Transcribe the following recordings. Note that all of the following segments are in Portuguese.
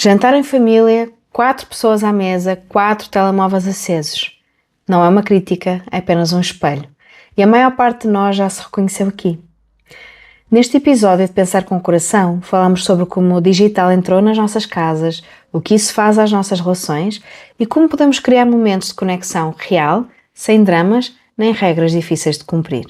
Jantar em família, 4 pessoas à mesa, 4 telemóveis acesos. Não é uma crítica, é apenas um espelho. E a maior parte de nós já se reconheceu aqui. Neste episódio de Pensar com o Coração, falamos sobre como o digital entrou nas nossas casas, o que isso faz às nossas relações e como podemos criar momentos de conexão real, sem dramas nem regras difíceis de cumprir.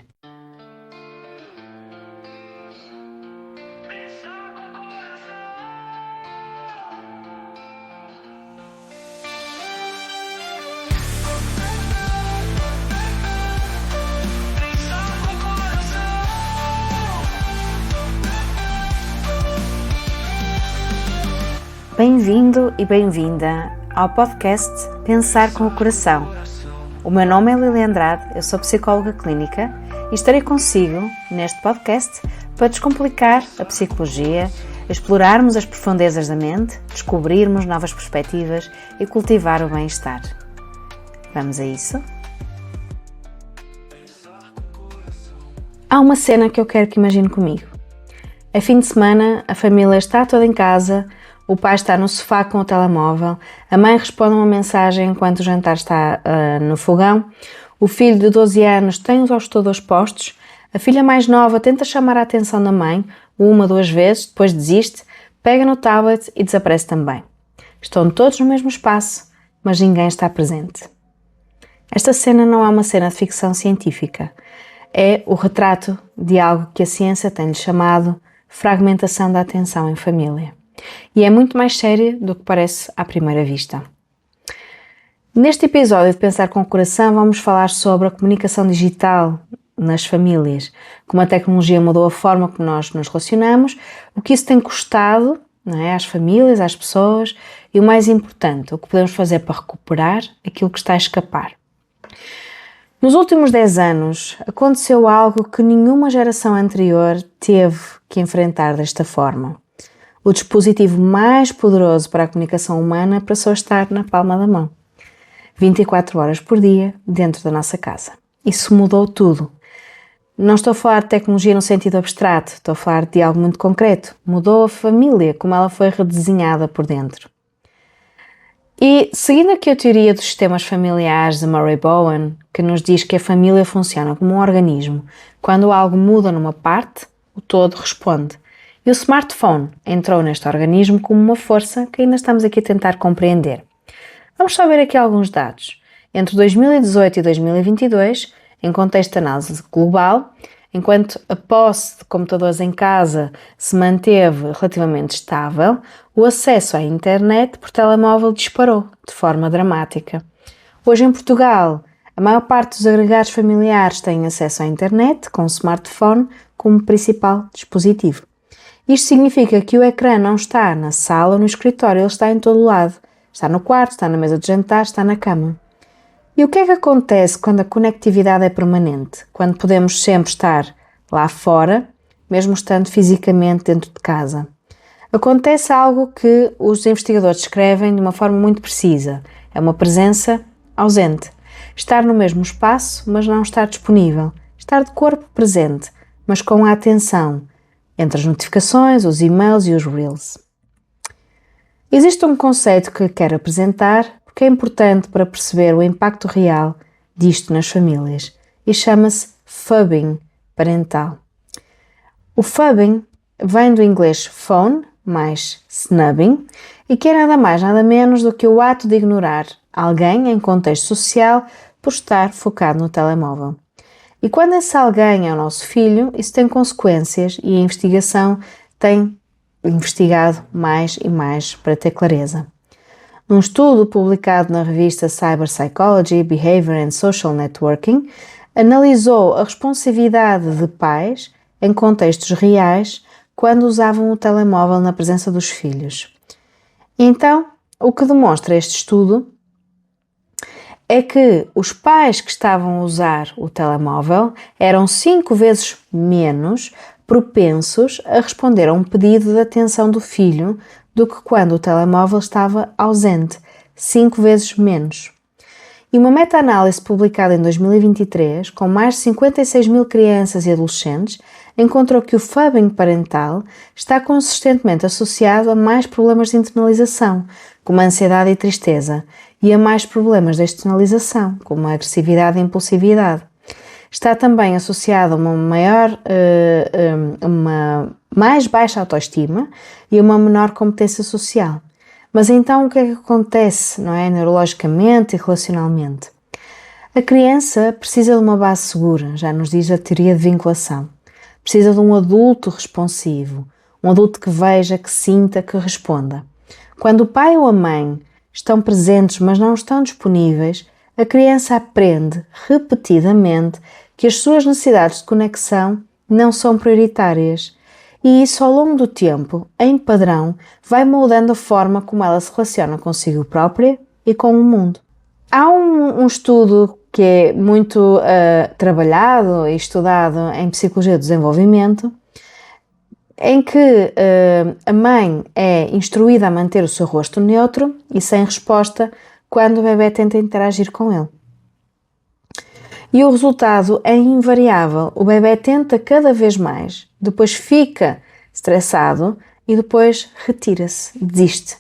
Bem-vindo e bem-vinda ao podcast Pensar com o Coração. O meu nome é Lili Andrade, eu sou psicóloga clínica e estarei consigo neste podcast para descomplicar a psicologia, explorarmos as profundezas da mente, descobrirmos novas perspectivas e cultivar o bem-estar. Vamos a isso? Há uma cena que eu quero que imagine comigo. É fim de semana, a família está toda em casa. O pai está no sofá com o telemóvel, a mãe responde uma mensagem enquanto o jantar está no fogão, o filho de 12 anos tem os auscultadores postos, a filha mais nova tenta chamar a atenção da mãe, 1 ou 2 vezes, depois desiste, pega no tablet e desaparece também. Estão todos no mesmo espaço, mas ninguém está presente. Esta cena não é uma cena de ficção científica, é o retrato de algo que a ciência tem chamado fragmentação da atenção em família. E é muito mais séria do que parece à primeira vista. Neste episódio de Pensar com o Coração vamos falar sobre a comunicação digital nas famílias, como a tecnologia mudou a forma como nós nos relacionamos, o que isso tem custado, não é, às famílias, às pessoas e o mais importante, o que podemos fazer para recuperar aquilo que está a escapar. Nos últimos 10 anos aconteceu algo que nenhuma geração anterior teve que enfrentar desta forma. O dispositivo mais poderoso para a comunicação humana passou a estar na palma da mão. 24 horas por dia, dentro da nossa casa. Isso mudou tudo. Não estou a falar de tecnologia no sentido abstrato, estou a falar de algo muito concreto. Mudou a família, como ela foi redesenhada por dentro. E, seguindo aqui a teoria dos sistemas familiares de Murray Bowen, que nos diz que a família funciona como um organismo, quando algo muda numa parte, o todo responde. E o smartphone entrou neste organismo como uma força que ainda estamos aqui a tentar compreender. Vamos só ver aqui alguns dados. Entre 2018 e 2022, em contexto de análise global, enquanto a posse de computadores em casa se manteve relativamente estável, o acesso à internet por telemóvel disparou de forma dramática. Hoje em Portugal, a maior parte dos agregados familiares têm acesso à internet com o smartphone como principal dispositivo. Isto significa que o ecrã não está na sala ou no escritório, ele está em todo lado. Está no quarto, está na mesa de jantar, está na cama. E o que é que acontece quando a conectividade é permanente? Quando podemos sempre estar lá fora, mesmo estando fisicamente dentro de casa? Acontece algo que os investigadores descrevem de uma forma muito precisa. É uma presença ausente. Estar no mesmo espaço, mas não estar disponível. Estar de corpo presente, mas com a atenção entre as notificações, os e-mails e os reels. Existe um conceito que quero apresentar porque é importante para perceber o impacto real disto nas famílias e chama-se phubbing parental. O phubbing vem do inglês phone mais snubbing e que é nada mais nada menos do que o ato de ignorar alguém em contexto social por estar focado no telemóvel. E quando esse alguém é o nosso filho, isso tem consequências e a investigação tem investigado mais e mais para ter clareza. Num estudo publicado na revista Cyber Psychology, Behavior and Social Networking, analisou a responsividade de pais em contextos reais quando usavam o telemóvel na presença dos filhos. Então, o que demonstra este estudo é que os pais que estavam a usar o telemóvel eram 5 vezes menos propensos a responder a um pedido de atenção do filho do que quando o telemóvel estava ausente, 5 vezes menos. E uma meta-análise publicada em 2023, com mais de 56 mil crianças e adolescentes, encontrou que o phubbing parental está consistentemente associado a mais problemas de internalização, como a ansiedade e tristeza, e a mais problemas de externalização, como a agressividade e impulsividade. Está também associado a uma mais baixa autoestima e a uma menor competência social. Mas então o que é que acontece, não é, neurologicamente e relacionalmente? A criança precisa de uma base segura, já nos diz a teoria de vinculação. Precisa de um adulto responsivo, um adulto que veja, que sinta, que responda. Quando o pai ou a mãe estão presentes, mas não estão disponíveis, a criança aprende repetidamente que as suas necessidades de conexão não são prioritárias. E isso, ao longo do tempo, em padrão, vai moldando a forma como ela se relaciona consigo própria e com o mundo. Há um estudo que é muito trabalhado e estudado em psicologia do desenvolvimento, em que a mãe é instruída a manter o seu rosto neutro e sem resposta quando o bebê tenta interagir com ele. E o resultado é invariável. O bebê tenta cada vez mais, depois fica estressado e depois retira-se, desiste.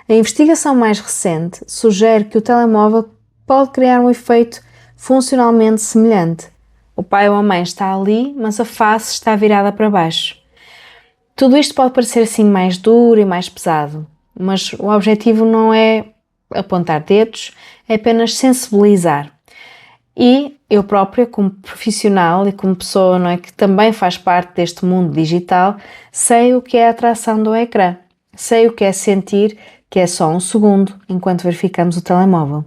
A investigação mais recente sugere que o telemóvel pode criar um efeito funcionalmente semelhante. O pai ou a mãe está ali, mas a face está virada para baixo. Tudo isto pode parecer assim mais duro e mais pesado, mas o objetivo não é apontar dedos, é apenas sensibilizar. E eu própria, como profissional e como pessoa, não é, que também faz parte deste mundo digital, sei o que é a atração do ecrã. Sei o que é sentir que é só um segundo enquanto verificamos o telemóvel.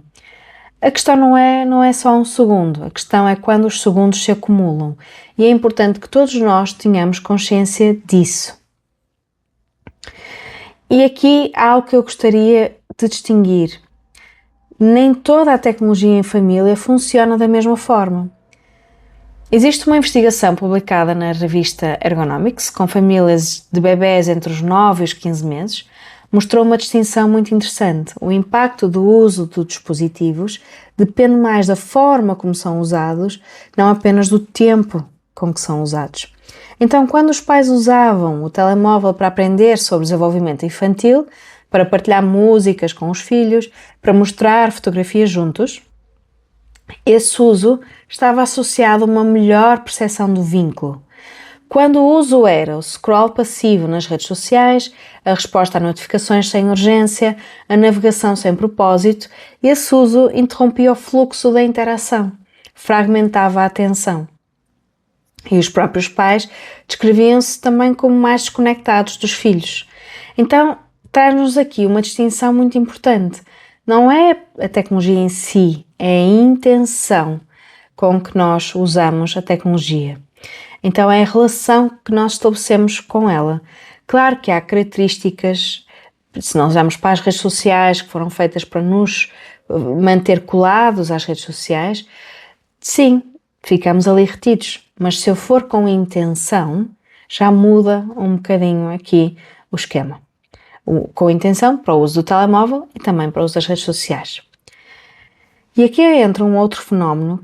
A questão não é só um segundo, a questão é quando os segundos se acumulam. E é importante que todos nós tenhamos consciência disso. E aqui há algo que eu gostaria de distinguir. Nem toda a tecnologia em família funciona da mesma forma. Existe uma investigação publicada na revista Ergonomics com famílias de bebés entre os 9 e os 15 meses, mostrou uma distinção muito interessante. O impacto do uso de dispositivos depende mais da forma como são usados, não apenas do tempo com que são usados. Então, quando os pais usavam o telemóvel para aprender sobre desenvolvimento infantil, para partilhar músicas com os filhos, para mostrar fotografias juntos, esse uso estava associado a uma melhor percepção do vínculo. Quando o uso era o scroll passivo nas redes sociais, a resposta a notificações sem urgência, a navegação sem propósito, esse uso interrompia o fluxo da interação, fragmentava a atenção. E os próprios pais descreviam-se também como mais desconectados dos filhos. Então, traz-nos aqui uma distinção muito importante. Não é a tecnologia em si, é a intenção com que nós usamos a tecnologia. Então é a relação que nós estabelecemos com ela. Claro que há características, se nós olharmos para as redes sociais que foram feitas para nos manter colados às redes sociais, sim, ficamos ali retidos. Mas se eu for com intenção, já muda um bocadinho aqui o esquema. Com intenção para o uso do telemóvel e também para o uso das redes sociais. E aqui entra um outro fenómeno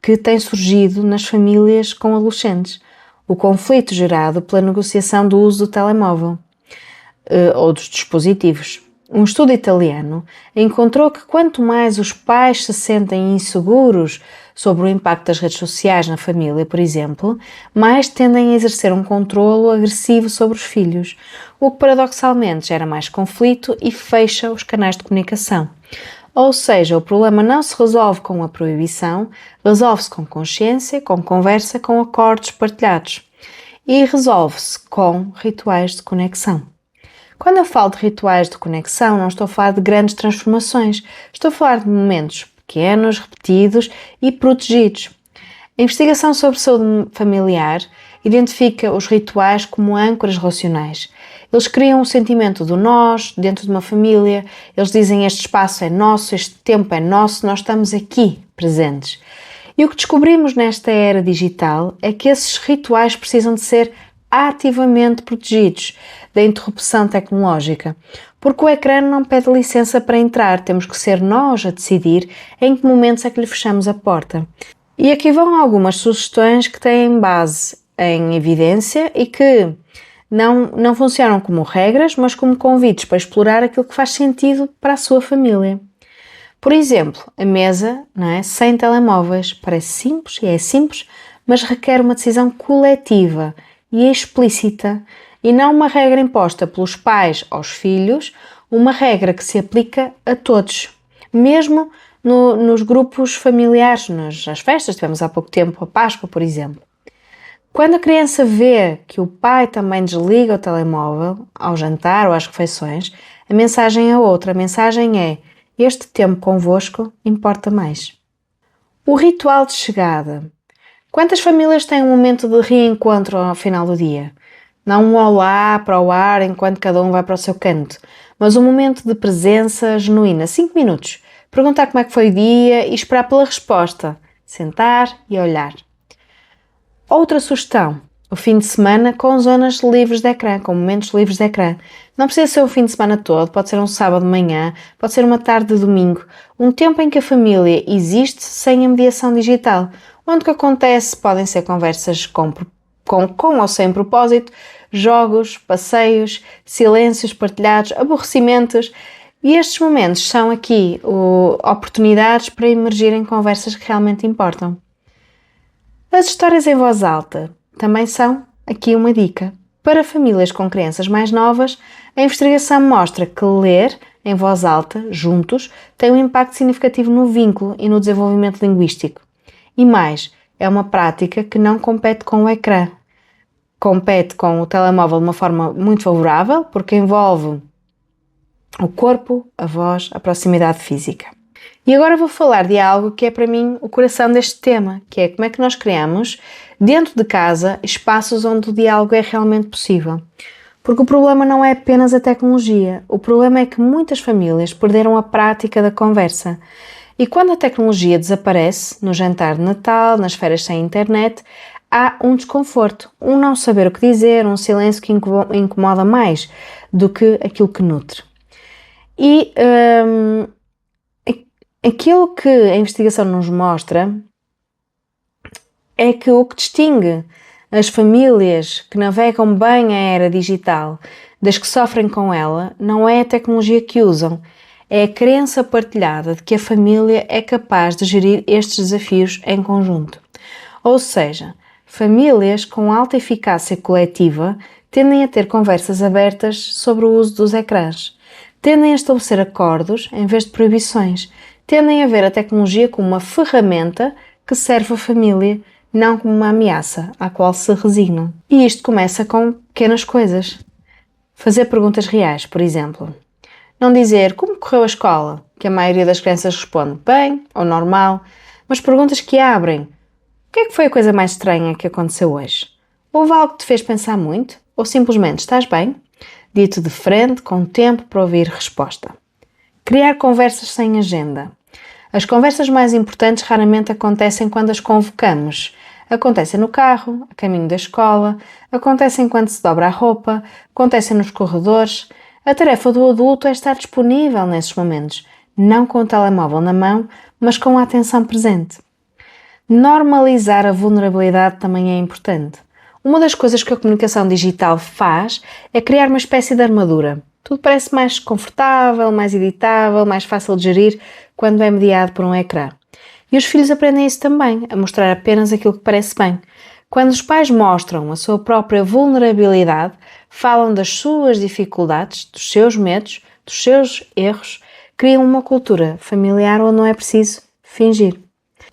que tem surgido nas famílias com adolescentes, o conflito gerado pela negociação do uso do telemóvel ou dos dispositivos. Um estudo italiano encontrou que quanto mais os pais se sentem inseguros sobre o impacto das redes sociais na família, por exemplo, mais tendem a exercer um controlo agressivo sobre os filhos, o que paradoxalmente gera mais conflito e fecha os canais de comunicação. Ou seja, o problema não se resolve com a proibição, resolve-se com consciência, com conversa, com acordos partilhados. E resolve-se com rituais de conexão. Quando eu falo de rituais de conexão, não estou a falar de grandes transformações, estou a falar de momentos pequenos, repetidos e protegidos. A investigação sobre saúde familiar identifica os rituais como âncoras relacionais. Eles criam um sentimento do nós dentro de uma família, eles dizem este espaço é nosso, este tempo é nosso, nós estamos aqui presentes. E o que descobrimos nesta era digital é que esses rituais precisam de ser ativamente protegidos da interrupção tecnológica, porque o ecrã não pede licença para entrar, temos que ser nós a decidir em que momentos é que lhe fechamos a porta. E aqui vão algumas sugestões que têm base em evidência e que não funcionam como regras, mas como convites para explorar aquilo que faz sentido para a sua família. Por exemplo, a mesa, sem telemóveis, parece simples e é simples, mas requer uma decisão coletiva e explícita e não uma regra imposta pelos pais aos filhos, uma regra que se aplica a todos, mesmo nos grupos familiares, nas festas. Tivemos há pouco tempo a Páscoa, por exemplo. Quando a criança vê que o pai também desliga o telemóvel ao jantar ou às refeições, a mensagem é outra. A mensagem é: este tempo convosco importa mais. O ritual de chegada. Quantas famílias têm um momento de reencontro ao final do dia? Não um olá para o ar enquanto cada um vai para o seu canto, mas um momento de presença genuína, 5 minutos. Perguntar como é que foi o dia e esperar pela resposta. Sentar e olhar. Outra sugestão, o fim de semana com zonas livres de ecrã, com momentos livres de ecrã. Não precisa ser o fim de semana todo, pode ser um sábado de manhã, pode ser uma tarde de domingo, um tempo em que a família existe sem a mediação digital. Onde o que acontece podem ser conversas com ou sem propósito, jogos, passeios, silêncios partilhados, aborrecimentos. E estes momentos são aqui oportunidades para emergirem conversas que realmente importam. As histórias em voz alta também são aqui uma dica. Para famílias com crianças mais novas, a investigação mostra que ler em voz alta, juntos, tem um impacto significativo no vínculo e no desenvolvimento linguístico. E mais, é uma prática que não compete com o ecrã. Compete com o telemóvel de uma forma muito favorável, porque envolve o corpo, a voz, a proximidade física. E agora vou falar de algo que é para mim o coração deste tema, que é como é que nós criamos, dentro de casa, espaços onde o diálogo é realmente possível. Porque o problema não é apenas a tecnologia, o problema é que muitas famílias perderam a prática da conversa. E quando a tecnologia desaparece, no jantar de Natal, nas férias sem internet, há um desconforto, um não saber o que dizer, um silêncio que incomoda mais do que aquilo que nutre. E aquilo que a investigação nos mostra é que o que distingue as famílias que navegam bem a era digital das que sofrem com ela não é a tecnologia que usam, é a crença partilhada de que a família é capaz de gerir estes desafios em conjunto. Ou seja, famílias com alta eficácia coletiva tendem a ter conversas abertas sobre o uso dos ecrãs, tendem a estabelecer acordos em vez de proibições, tendem a ver a tecnologia como uma ferramenta que serve a família, não como uma ameaça à qual se resignam. E isto começa com pequenas coisas. Fazer perguntas reais, por exemplo. Não dizer como correu a escola, que a maioria das crianças responde bem ou normal, mas perguntas que abrem. O que é que foi a coisa mais estranha que aconteceu hoje? Houve algo que te fez pensar muito? Ou simplesmente estás bem? Dito de frente, com tempo para ouvir resposta. Criar conversas sem agenda. As conversas mais importantes raramente acontecem quando as convocamos. Acontecem no carro, a caminho da escola, acontecem quando se dobra a roupa, acontecem nos corredores. A tarefa do adulto é estar disponível nesses momentos, não com o telemóvel na mão, mas com a atenção presente. Normalizar a vulnerabilidade também é importante. Uma das coisas que a comunicação digital faz é criar uma espécie de armadura. Tudo parece mais confortável, mais editável, mais fácil de gerir quando é mediado por um ecrã. E os filhos aprendem isso também, a mostrar apenas aquilo que parece bem. Quando os pais mostram a sua própria vulnerabilidade, falam das suas dificuldades, dos seus medos, dos seus erros, criam uma cultura familiar onde não é preciso fingir.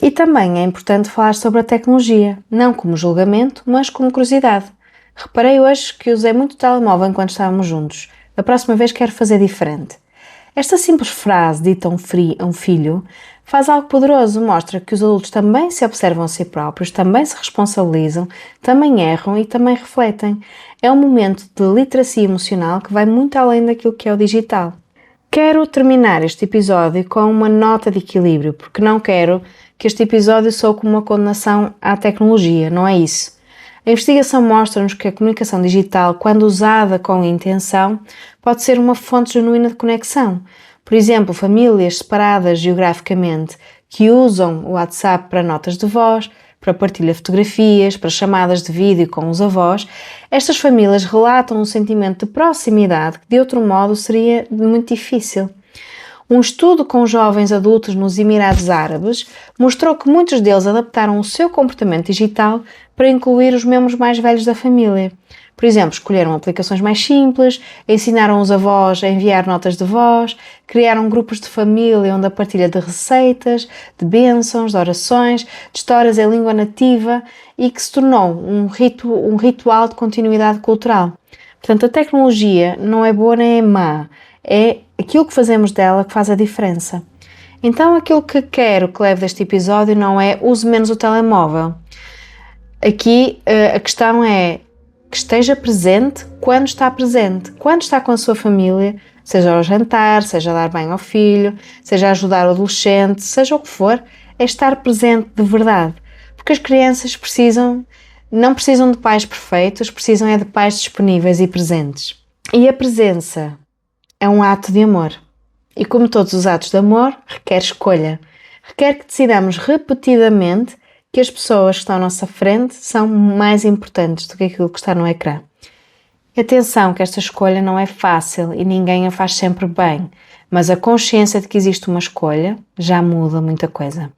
E também é importante falar sobre a tecnologia, não como julgamento, mas como curiosidade. Reparei hoje que usei muito o telemóvel enquanto estávamos juntos. Da próxima vez quero fazer diferente. Esta simples frase dita a um filho faz algo poderoso, mostra que os adultos também se observam a si próprios, também se responsabilizam, também erram e também refletem. É um momento de literacia emocional que vai muito além daquilo que é o digital. Quero terminar este episódio com uma nota de equilíbrio, porque não quero que este episódio soe como uma condenação à tecnologia, não é isso. A investigação mostra-nos que a comunicação digital, quando usada com intenção, pode ser uma fonte genuína de conexão. Por exemplo, famílias separadas geograficamente que usam o WhatsApp para notas de voz, para partilha de fotografias, para chamadas de vídeo com os avós, estas famílias relatam um sentimento de proximidade que de outro modo seria muito difícil. Um estudo com jovens adultos nos Emirados Árabes mostrou que muitos deles adaptaram o seu comportamento digital para incluir os membros mais velhos da família. Por exemplo, escolheram aplicações mais simples, ensinaram os avós a enviar notas de voz, criaram grupos de família onde a partilha de receitas, de bênçãos, de orações, de histórias em língua nativa e que se tornou um ritual de continuidade cultural. Portanto, a tecnologia não é boa nem é má, é aquilo que fazemos dela que faz a diferença. Então, aquilo que quero que leve deste episódio não é use menos o telemóvel. Aqui a questão é que esteja presente quando está com a sua família, seja ao jantar, seja a dar banho ao filho, seja a ajudar o adolescente, seja o que for, é estar presente de verdade. Porque as crianças não precisam de pais perfeitos, precisam é de pais disponíveis e presentes. E a presença é um ato de amor. E como todos os atos de amor, requer escolha. Requer que decidamos repetidamente que as pessoas que estão à nossa frente são mais importantes do que aquilo que está no ecrã. E atenção que esta escolha não é fácil e ninguém a faz sempre bem, mas a consciência de que existe uma escolha já muda muita coisa.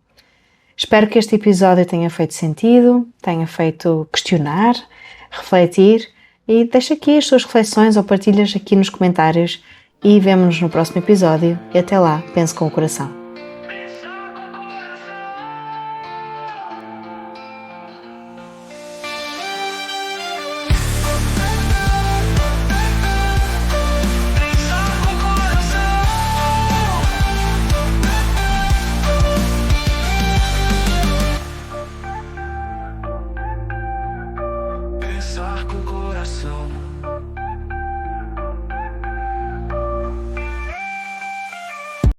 Espero que este episódio tenha feito sentido, tenha feito questionar, refletir e deixa aqui as suas reflexões ou partilhas aqui nos comentários e vemo-nos no próximo episódio e até lá, pense com o coração.